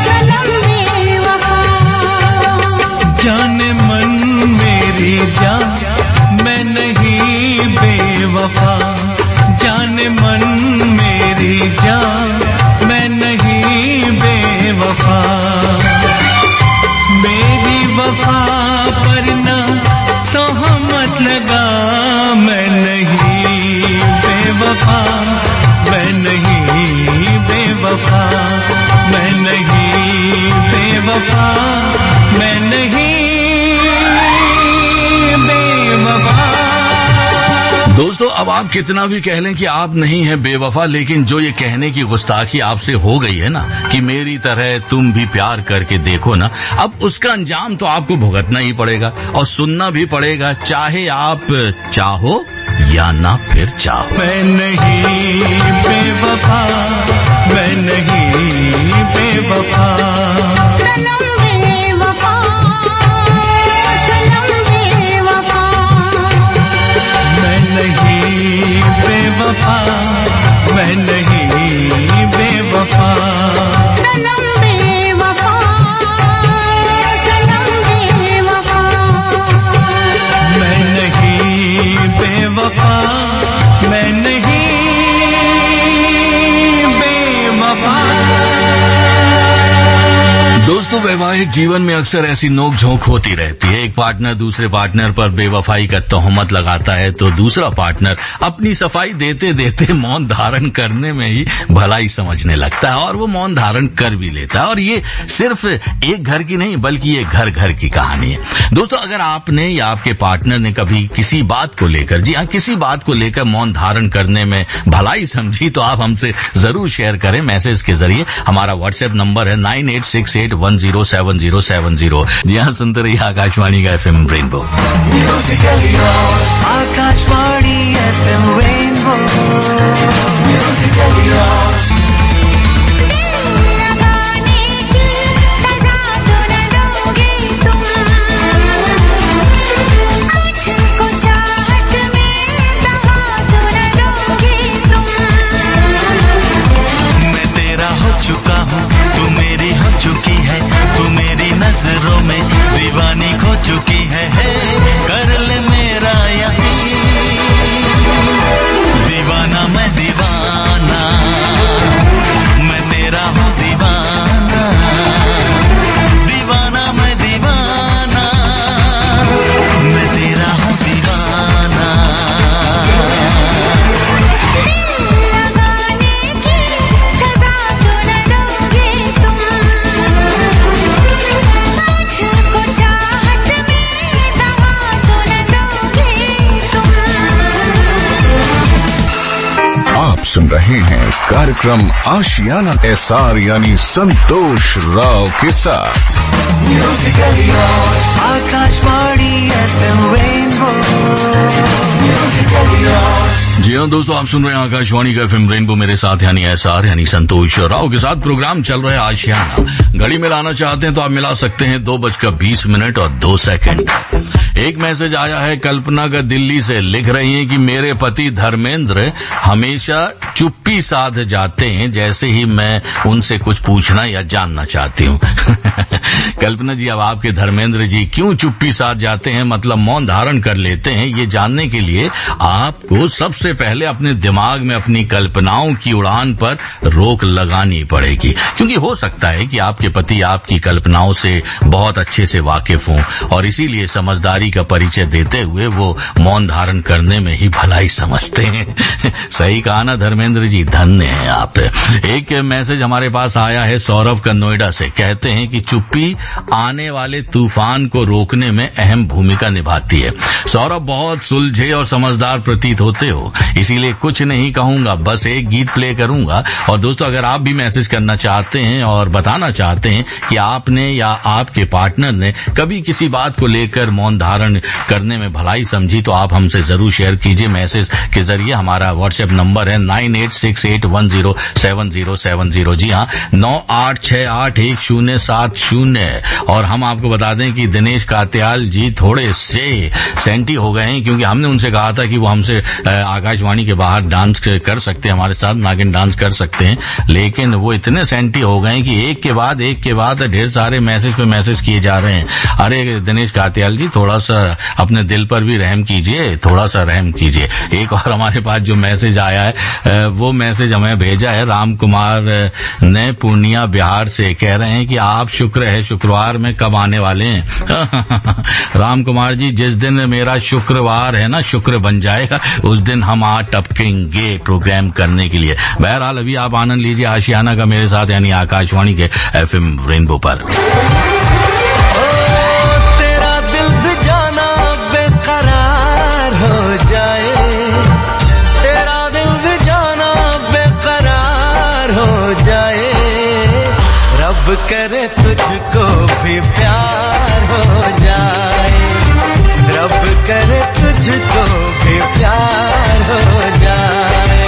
सनम बेवफा। जाने मन मेरी जान मैं नहीं बेवफा, जाने मन मेरी जान मैं नहीं बेवफा। मेरी वफा पर ना तो मत लगा, मैं नहीं बेवफा, मैं नहीं बेवफा, मैं नहीं बेवफा, मैं नहीं बेवफा। दोस्तों, अब आप कितना भी कह लें कि आप नहीं हैं बेवफा, लेकिन जो ये कहने की गुस्ताखी आपसे हो गई है ना कि मेरी तरह तुम भी प्यार करके देखो ना, अब उसका अंजाम तो आपको भुगतना ही पड़ेगा और सुनना भी पड़ेगा, चाहे आप चाहो या ना फिर चाहो। मैं नहीं बेवफा, मैं नहीं बेवफा। सनम बेवफा, सनम बेवफा। मैं नहीं बेवफा, मैं नहीं बेवफा। सनम बेवफा, सनम बेवफा। मैं नहीं बेवफा, मैं नहीं बेवफा। दोस्तों, वैवाहिक जीवन में अक्सर ऐसी नोक झोंक होती रहती है। एक पार्टनर दूसरे पार्टनर पर बेवफाई का तोहमत लगाता है, तो दूसरा पार्टनर अपनी सफाई देते देते मौन धारण करने में ही भलाई समझने लगता है और वो मौन धारण कर भी लेता है। और ये सिर्फ एक घर की नहीं, बल्कि ये घर घर की कहानी है। दोस्तों, अगर आपने या आपके पार्टनर ने कभी किसी बात को लेकर, जी हाँ, किसी बात को लेकर मौन धारण करने में भलाई समझी, तो आप हमसे जरूर शेयर करें मैसेज के जरिए। हमारा व्हाट्सएप नंबर है 9868107070। जी हाँ, सुनते रहिए आकाशवाणी का FM rainbow. Akashvani FM rainbow. लगाने की सजा तो न दोगे तुम, मुझको चाहत में दगा तो न दोगे तुम। मैं तेरा हो चुका हूँ, तू मेरी हो चुकी है, तू मेरी नजरों में दीवानी खो चुकी है। कर ले मेरा यकीन, दीवाना मैं दीवाना, मैं तेरा हूँ दीवाना, दीवाना मैं दीवाना, मैं तेरा हूँ दीवाना। लगाने की सजा तो न दोगे तुम, मुझको चाहत में दगा तो न दोगे तुम। आप सुन रहे हैं कार्यक्रम आशियाना एसआर यानी संतोष राव के साथ। Akashvani FM rainbow. जी हाँ दोस्तों, आप सुन रहे हैं आकाशवाणी का FM रेनबो, मेरे साथ यानी एसआर यानी संतोष राव के साथ। प्रोग्राम चल रहा है आशियाना। घड़ी में लाना चाहते हैं तो आप मिला सकते हैं 2:20 और 2 सेकंड। एक मैसेज आया है कल्पना का दिल्ली से, लिख रही हैं कि मेरे पति धर्मेंद्र हमेशा चुप्पी साध जाते हैं जैसे ही मैं उनसे कुछ पूछना या जानना चाहती हूँ। कल्पना जी, अब आपके धर्मेंद्र जी क्यों चुप्पी साध जाते हैं, मतलब मौन धारण कर लेते हैं, ये जानने के लिए आपको सबसे पहले अपने दिमाग में अपनी कल्पनाओं की उड़ान पर रोक लगानी पड़ेगी, क्योंकि हो सकता है कि आपके पति आपकी कल्पनाओं से बहुत अच्छे से वाकिफ हों और इसीलिए समझदारी का परिचय देते हुए वो मौन धारण करने में ही भलाई समझते हैं। सही कहा ना धर्मेंद्र जी, धन्य हैं आप। एक मैसेज हमारे पास आया है सौरभ का नोएडा से, कहते हैं कि चुप्पी आने वाले तूफान को रोकने में अहम भूमिका निभाती है। सौरभ, बहुत सुलझे और समझदार प्रतीत होते हो, इसीलिए कुछ नहीं कहूंगा, बस एक गीत प्ले करूंगा। और दोस्तों, अगर आप भी मैसेज करना चाहते हैं और बताना चाहते हैं कि आपने या आपके पार्टनर ने कभी किसी बात को लेकर मौन धारण करने में भलाई समझी, तो आप हमसे जरूर शेयर कीजिए मैसेज के जरिए। हमारा व्हाट्सएप नंबर है 9868107070। जी हाँ, 98681070। और हम आपको बता दें कि दिनेश कात्याल जी थोड़े से सेंटी हो गए हैं, क्योंकि हमने उनसे कहा था कि वो हमसे आकाशवाणी के बाहर डांस कर सकते हैं, हमारे साथ नागिन डांस कर सकते हैं, लेकिन वो इतने सेंटी हो गए हैं कि एक के बाद ढेर सारे मैसेज पे मैसेज किए जा रहे हैं। अरे दिनेश कात्याल जी, थोड़ा सा अपने दिल पर भी रहम कीजिए, थोड़ा सा रहम कीजिए। एक और हमारे पास जो मैसेज आया है, वो मैसेज हमें भेजा है राम कुमार ने पूर्णिया बिहार से, कह रहे हैं कि आप शुक्र है शुक्रवार में कब आने वाले हैं। राम कुमार जी, जिस दिन मेरा शुक्रवार है ना, शुक्र बन जाएगा, उस दिन हम आ टपकेंगे प्रोग्राम करने के लिए। बहरहाल अभी आप आनंद लीजिए आशियाना का मेरे साथ, यानी आकाशवाणी के FM रेनबो पर। तेरा दिल भी जाना बेकरार हो जाए, तेरा दिल भी जाना बेकरार हो जाए, रब करे तुझको भी प्यार हो जाए, रब करे तुझको भी प्यार हो जाए।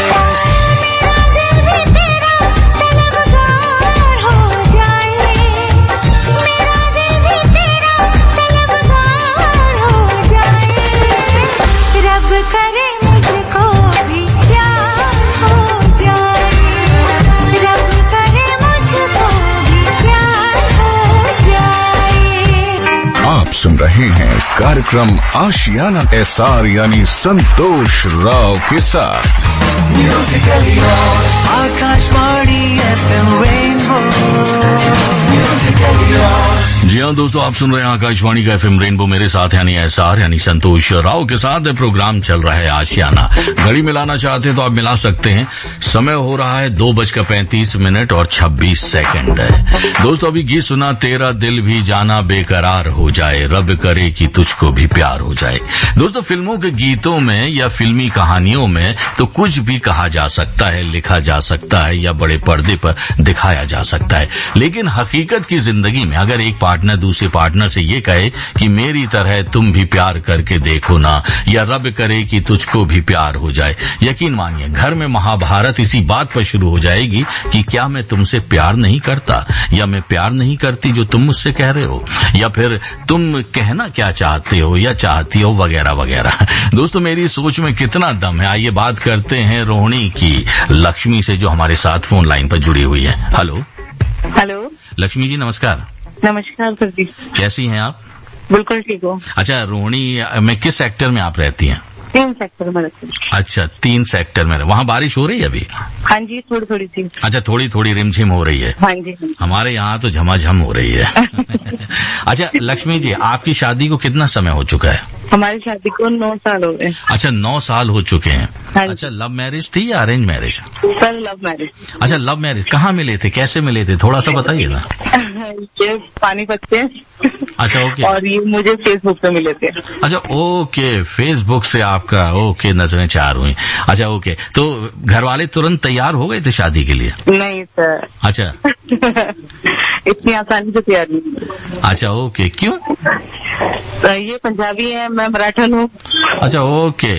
आप सुन रहे हैं कार्यक्रम आशियाना SR यानी संतोष राव के साथ आकाशवाणी FM रेनबो। जी हाँ दोस्तों, आप सुन रहे हैं आकाशवाणी का FM रेनबो, मेरे साथ यानी SR यानी संतोष राव के साथ। प्रोग्राम चल रहा है आशियाना। घड़ी मिलाना चाहते हैं तो आप मिला सकते हैं। समय हो रहा है 2:35 और 26 सेकंड है। दोस्तों, अभी गीत सुना, तेरा दिल भी जाना बेकरार हो जाए, रब करे कि तुझको भी प्यार हो जाए। दोस्तों, फिल्मों के गीतों में या फिल्मी कहानियों में तो कुछ भी कहा जा सकता है, लिखा जा सकता है या बड़े पर्दे पर दिखाया जा सकता है, लेकिन हकीकत की जिंदगी में अगर एक पार्टनर दूसरे पार्टनर से ये कहे कि मेरी तरह तुम भी प्यार करके देखो ना, या रब करे कि तुझको भी प्यार हो जाए, यकीन मानिए घर में महाभारत इसी बात पर शुरू हो जाएगी कि क्या मैं तुमसे प्यार नहीं करता, या मैं प्यार नहीं करती जो तुम मुझसे कह रहे हो, या फिर तुम कहना क्या चाहते हो या चाहती हो, वगैरह वगैरह। दोस्तों, मेरी सोच में कितना दम है, आइए बात करते हैं रोहिणी की, लक्ष्मी से, जो हमारे साथ फोन लाइन पर जुड़ी हुई है। हेलो लक्ष्मी जी, नमस्कार। नमस्कार सर जी, कैसी हैं आप? बिल्कुल ठीक हो। अच्छा रोहिणी, मैं किस सेक्टर में आप रहती हैं? 3 सेक्टर में रहती हूँ। अच्छा, 3 सेक्टर में। वहाँ बारिश हो रही है अभी? हाँ जी, थोड़ी थोड़ी सी। अच्छा, थोड़ी थोड़ी रिमझिम हो रही है। हाँ जी, हाँ जी। हमारे यहाँ तो झमाझम हो रही है। अच्छा लक्ष्मी जी, आपकी शादी को कितना समय हो चुका है? हमारी शादी को 9 साल हो गए। अच्छा, 9 साल हो चुके हैं। हाँ। अच्छा, लव मैरिज थी या arrange marriage? Sir love marriage. अच्छा, लव मैरिज। कहाँ मिले थे, कैसे मिले थे, थोड़ा सा बताइए ना। ये पानीपत से। अच्छा, ओके। और ये मुझे फेसबुक पे मिले थे। अच्छा, ओके, फेसबुक से आपका, ओके, नजरें चार हुई। अच्छा, ओके, तो घर वाले तुरंत तैयार हो गए थे शादी के लिए? नहीं सर। अच्छा। इतनी आसानी से तैयार नहीं। अच्छा, ओके, क्यों? ये पंजाबी है, मैं मराठन हूँ। अच्छा, ओके।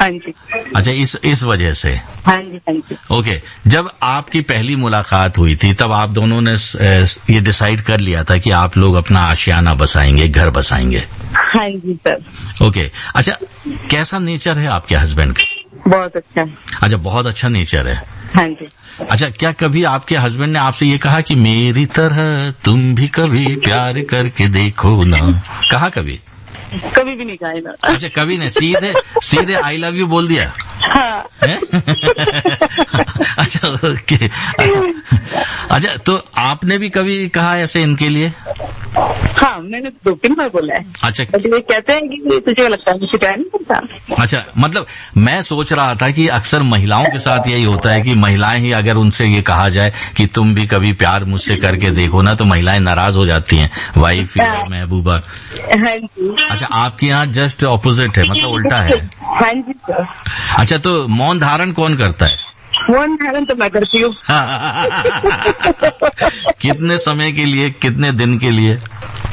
हाँ जी। अच्छा, इस वजह से। हाँ जी, हाँ जी। ओके, जब आपकी पहली मुलाकात हुई थी तब आप दोनों ने ये डिसाइड कर लिया था कि आप लोग अपना आशियाना बसाएंगे, घर बसाएंगे? हाँ जी सर। ओके, अच्छा कैसा नेचर है आपके हस्बैंड का? बहुत अच्छा। अच्छा, बहुत अच्छा नेचर है। हाँ जी। अच्छा, क्या कभी आपके हस्बैंड ने आपसे ये कहा कि मेरी तरह तुम भी कभी प्यार करके देखो ना? कहा कभी? कभी भी नहीं कहा ना। अच्छा, कभी नहीं, सीधे सीधे आई लव यू बोल दिया? हाँ। हैं? अच्छा, ओके। अच्छा, तो आपने भी कभी कहा ऐसे इनके लिए? हाँ, मैंने 2-3 बार बोला है। अच्छा, बट ये कहते हैं कि तुझे लगता है मुझे प्यार नहीं करता। अच्छा, मतलब मैं सोच रहा था कि अक्सर महिलाओं के साथ यही होता है कि महिलाएं ही अगर उनसे ये कहा जाए कि तुम भी कभी प्यार मुझसे करके देखो ना, तो महिलाएं नाराज हो जाती हैं, वाइफ या महबूबा। हाँ जी। अच्छा, आपके यहाँ जस्ट ऑपोजिट है, मतलब उल्टा है। हाँ जी सर। अच्छा, तो मौन धारण कौन करता है? मौन धारण तो मैं करती हूँ। कितने समय के लिए, कितने दिन के लिए?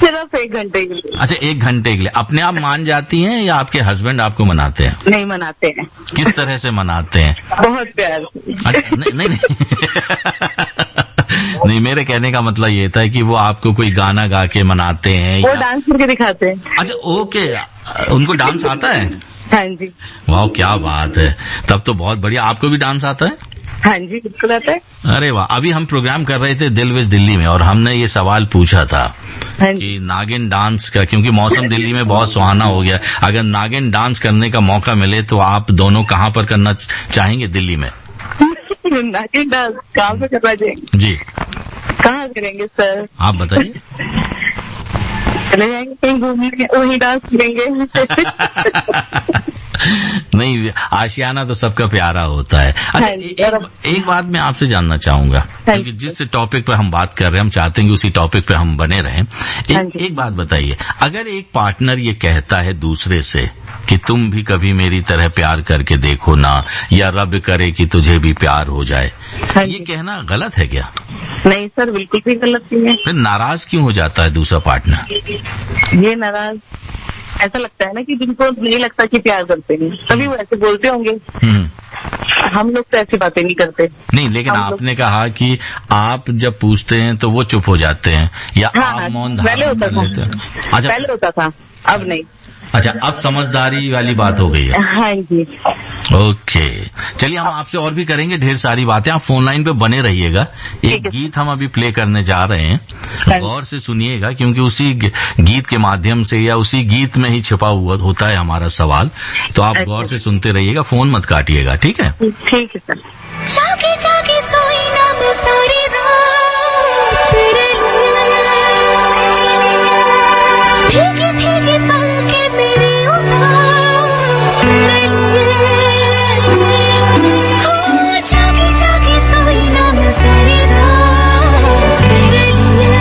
सिर्फ 1 घंटे के लिए। अच्छा, 1 घंटे के लिए। अपने आप मान जाती हैं या आपके हस्बैंड आपको मनाते हैं? नहीं मनाते हैं। किस तरह से मनाते हैं? बहुत प्यार से। अच्छा, नहीं नहीं, मेरे कहने का मतलब ये था कि वो आपको कोई गाना गा के मनाते हैं वो या... डांस करके दिखाते हैं। अच्छा, ओके, उनको डांस आता है? हाँ जी। वाह, क्या बात है, तब तो बहुत बढ़िया। आपको भी डांस आता है? हाँ जी, बिल्कुल आता है। अरे वाह, अभी हम प्रोग्राम कर रहे थे दिल विज दिल्ली में और हमने ये सवाल पूछा था हाँ कि नागिन डांस का, क्योंकि मौसम दिल्ली में बहुत सुहाना हो गया, अगर नागिन डांस करने का मौका मिले तो आप दोनों कहाँ पर करना चाहेंगे दिल्ली में? नागिन डांस कहाँ पे करना चाहेंगे जी, कहाँ करेंगे सर? आप बताइए। चले जाएंगे कहीं घूमने, वही डांस करेंगे। नहीं, आशियाना तो सबका प्यारा होता है। अच्छा, एक बात मैं आपसे जानना चाहूंगा, क्योंकि जिस टॉपिक पर हम बात कर रहे हैं, हम चाहते हैं कि उसी टॉपिक पर हम बने रहें। एक बात बताइए, अगर एक पार्टनर ये कहता है दूसरे से कि तुम भी कभी मेरी तरह प्यार करके देखो ना, या रब करे कि तुझे भी प्यार हो जाए, ये कहना गलत है क्या? नहीं सर, बिल्कुल भी गलत नहीं है। फिर नाराज क्यों हो जाता है दूसरा पार्टनर? ये नाराज ऐसा लगता है ना कि जिनको नहीं लगता कि प्यार करते हैं, तभी वो ऐसे बोलते होंगे। हम लोग तो ऐसी बातें नहीं करते। नहीं, लेकिन आपने कहा कि आप जब पूछते हैं तो वो चुप हो जाते हैं, या हाँ, आप मौन पहले धारण होता कर था। लेते हैं? अच्छा, पहले होता था, अब नहीं। अच्छा, अब समझदारी वाली बात हो गई है। हाँ जी। ओके, चलिए हम आपसे और भी करेंगे ढेर सारी बातें, आप फोन लाइन पे बने रहिएगा। एक गीत हम अभी प्ले करने जा रहे हैं, गौर से सुनिएगा, क्योंकि उसी गीत के माध्यम से या उसी गीत में ही छिपा हुआ होता है हमारा सवाल, तो आप गौर से सुनते रहिएगा, फोन मत काटिएगा, ठीक है? ठीक है सर। जागे जागे सोई ना मैं सारी रात तेरे लिए, भीगी भीगी पलके मेरी उदास तेरे लिए। हो जागे जागे सोई ना मैं सारी रात तेरे लिए,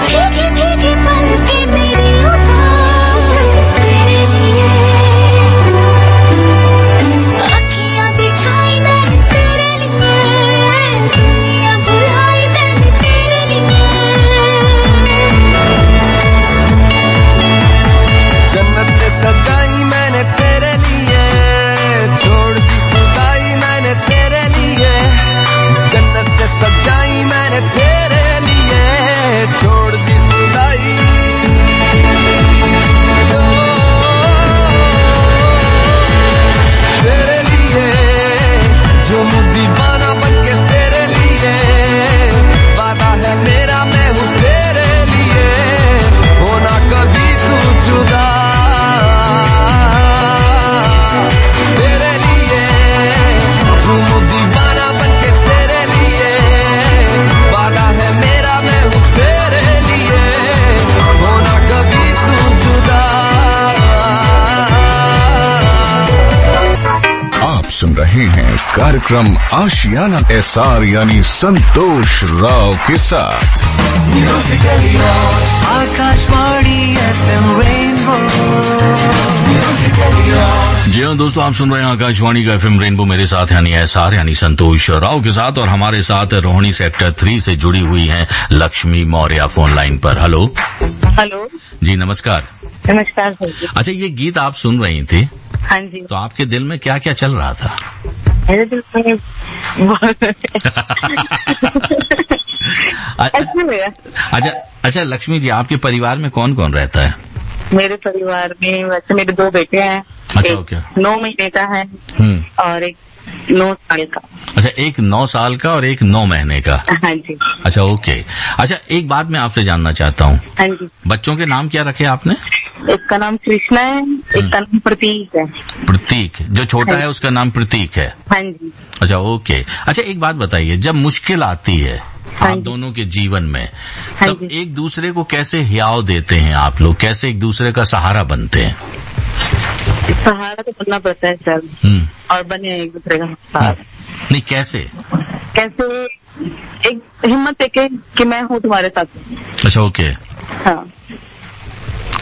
भीगी भीगी पलके मेरी उदास तेरे लिए। अखियां बिछाई मैंने तेरे लिए, दुनिया बुलाई मैंने तेरे लिए। जन्नत सजाई मैंने तेरे लिए, छोड़ दी खुदाई मैंने तेरे लिए। जन्नत सजाई मैंने तेरे लिए, छोड़ दी खुदाई। तेरे लिए जो दीवाना बन के तेरे लिए, वादा है मेरा मैं हूँ तेरे लिए, होना कभी तू जुदा। तेरे लिए झूम दीवाना बन के तेरे लिए, वादा है मेरा मैं हूँ तेरे लिए, होना कभी तू जुदा। आप सुन रहे हैं कार्यक्रम आशियाना एसआर यानी संतोष राव के साथ। Akashvani FM rainbow. जी हाँ दोस्तों, आप सुन रहे हैं आकाशवाणी का FM रेनबो, मेरे साथ यानी एसआर यानी संतोष राव के साथ, और हमारे साथ रोहिणी सेक्टर 3 से जुड़ी हुई हैं लक्ष्मी मौर्य फोन लाइन पर। हेलो। हेलो जी नमस्कार। नमस्कार सर जी। अच्छा, ये गीत आप सुन रही थी, हाँ जी। तो आपके दिल में क्या क्या चल रहा था? मेरे दिल में अच्छी है। अच्छा लक्ष्मी जी, आपके परिवार में कौन कौन रहता है? मेरे परिवार में वैसे मेरे 2 बेटे हैं। अच्छा, एक ओके। 9 महीने का है और एक 9 साल का। अच्छा, एक 9 साल का और एक 9 महीने का। हाँ जी। अच्छा, ओके। अच्छा, एक बात मैं आपसे जानना चाहता हूँ। हाँ जी। बच्चों के नाम क्या रखे आपने? एक का नाम कृष्णा है, एक का नाम प्रतीक है। प्रतीक, जो छोटा है उसका नाम प्रतीक है। हाँ जी। अच्छा, ओके। अच्छा, एक बात बताइए, जब मुश्किल आती है हाँ आप दोनों के जीवन में, हाँ तब जी। एक दूसरे को कैसे हियाव देते हैं आप लोग? कैसे एक दूसरे का सहारा बनते हैं? सहारा तो बनना पड़ता है सर, और बने एक दूसरे का सहारा। नहीं, कैसे? कैसे? एक हिम्मत देके कि मैं हूँ तुम्हारे साथ। अच्छा, ओके। हाँ,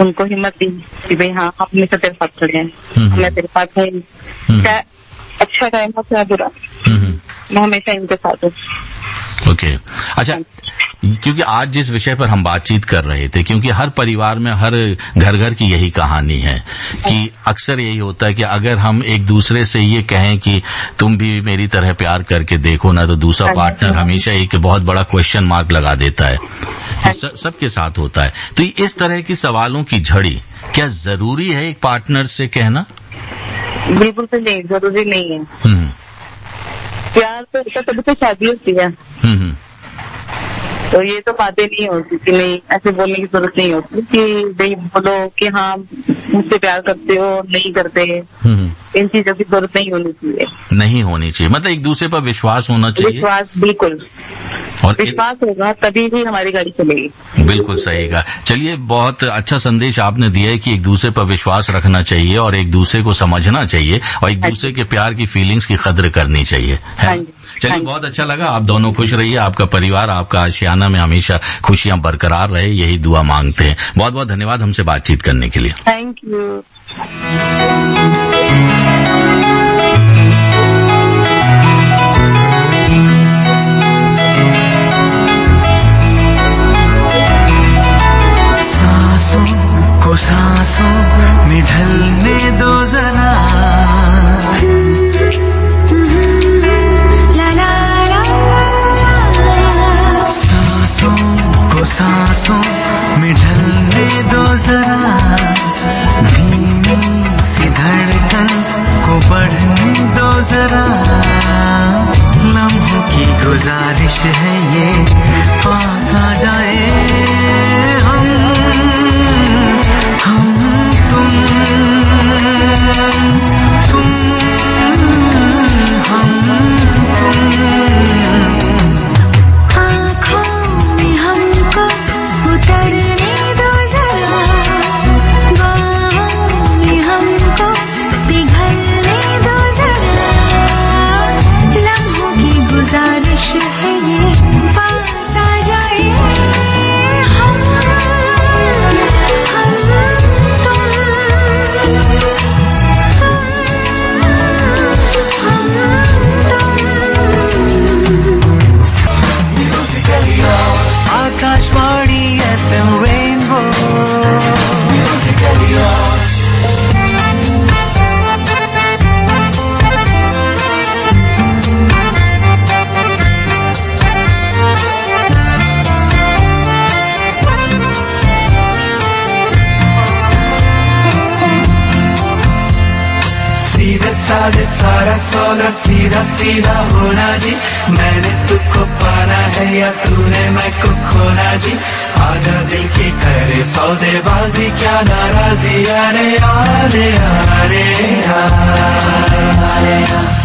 उनको हिम्मत दी कि भाई हाँ, हम हमेशा तेरे साथ खड़े हैं, मैं तेरे साथ हूँ, क्या अच्छा टाइम हो क्या बुरा, मैं हमेशा इनके साथ हूँ। ओके। अच्छा, क्योंकि आज जिस विषय पर हम बातचीत कर रहे थे, क्योंकि हर परिवार में, हर घर घर की यही कहानी है कि अक्सर यही होता है कि अगर हम एक दूसरे से ये कहें कि तुम भी मेरी तरह प्यार करके देखो ना, तो दूसरा पार्टनर हमेशा एक बहुत बड़ा क्वेश्चन मार्क लगा देता है। सबके साथ होता है। तो इस तरह की सवालों की झड़ी क्या जरूरी है एक पार्टनर से कहना? बिल्कुल तो नहीं, जरूरी नहीं है। प्यार तो होता तभी तो शादी होती है। तो ये तो बातें नहीं होती कि नहीं, ऐसे बोलने की जरूरत नहीं होती कि भाई बोलो कि हाँ मुझसे प्यार करते हो, नहीं करते। इन चीजों की जरूरत नहीं होनी चाहिए। नहीं होनी चाहिए, मतलब एक दूसरे पर विश्वास होना चाहिए। विश्वास, बिल्कुल। और विश्वास होगा तभी भी हमारी गाड़ी चलेगी। बिल्कुल सही कहा। चलिए, बहुत अच्छा संदेश आपने दिया है कि एक दूसरे पर विश्वास रखना चाहिए और एक दूसरे को समझना चाहिए और एक दूसरे के प्यार की फीलिंग्स की कद्र करनी चाहिए, है? चलिए, बहुत अच्छा लगा। आप दोनों खुश रहिए, आपका परिवार, आपका आशियाना में हमेशा खुशियां बरकरार रहे, यही दुआ मांगते हैं। बहुत बहुत धन्यवाद हमसे बातचीत करने के लिए। Thank you. सांसों में ढलने दो जरा, सांसों में ढलने दो जरा, धीमी सी धड़कन को बढ़ने दो जरा, लम्हों की गुजारिश है ये, पास आ जाए सौदा सीधा सीधा होना जी, मैंने तुझको पाना है या तूने मैं को खोना जी, आजा दिल की करे सौदेबाजी, क्या नाराजी, अरे अरे अरे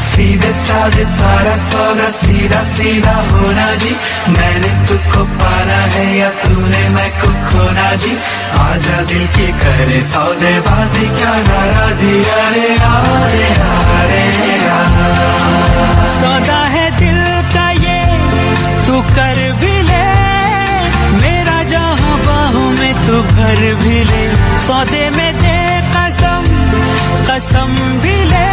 सीधे साधे सारा सौदा सीधा सीधा होना जी, मैंने तुझको पाना है या तूने मैं को खोना जी, आजा दिल की करे सौदेबाजी, क्या नाराजी, अरे अरे अरे सौदा है दिल का ये तू कर भी ले, मेरा जहां बाहों में तू भर भी ले, सौदे में दे कसम कसम भी ले,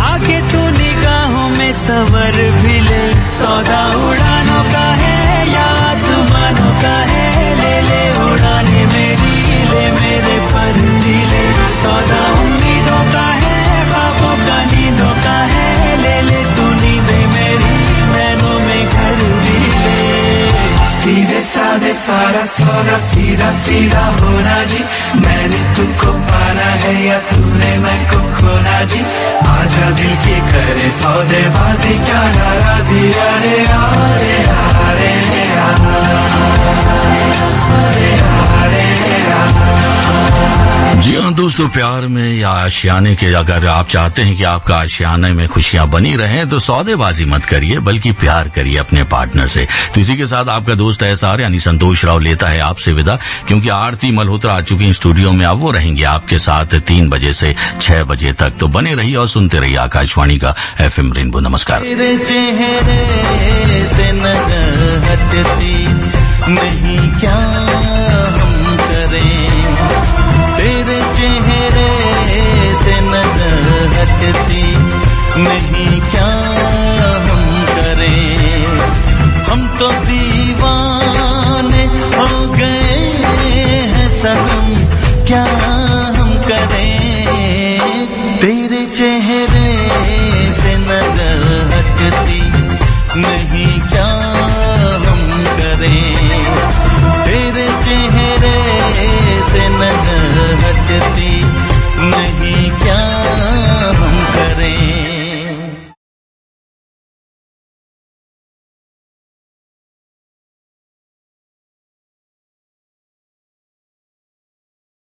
आगे तू निगाहों में सवर भी ले, सौदा उड़ानों का है या आसमानों का है, ले ले उड़ाने मेरी, ले मेरे पर भी ले, सौदा उम्मीदों का है, ख्वाबों का नींदों का है, ले ले तू नींदे मेरी, नैनों में घर भी ले। सारा सौदा सीधा सीधा होना जी, मैंने तुमको पाना है या तूने मैं को खोना जी, आजा दिल की करे सौदेबाजी क्या नाराजी, अरे अरे अरे जी हाँ दोस्तों, प्यार में या आशियाने के अगर आप चाहते हैं कि आपका आशियाने में खुशियां बनी रहें तो सौदेबाजी मत करिए बल्कि प्यार करिए अपने पार्टनर से। तो इसी के साथ आपका दोस्त एसआर यानी संतोष राव लेता है आपसे विदा, क्योंकि आरती मल्होत्रा आ चुकी हैं स्टूडियो में। अब वो रहेंगे आपके साथ 3 बजे से 6 बजे तक। तो बने रहिए और सुनते रहिए आकाशवाणी का FM रेनबो। नमस्कार। तेरे चेहरे से नजर हटती नहीं क्या हम करें, तेरे चेहरे से नजर हटती नहीं क्या हम करें, हम तो दीवाने हो गए हैं सनम क्या हम करें, तेरे चेहरे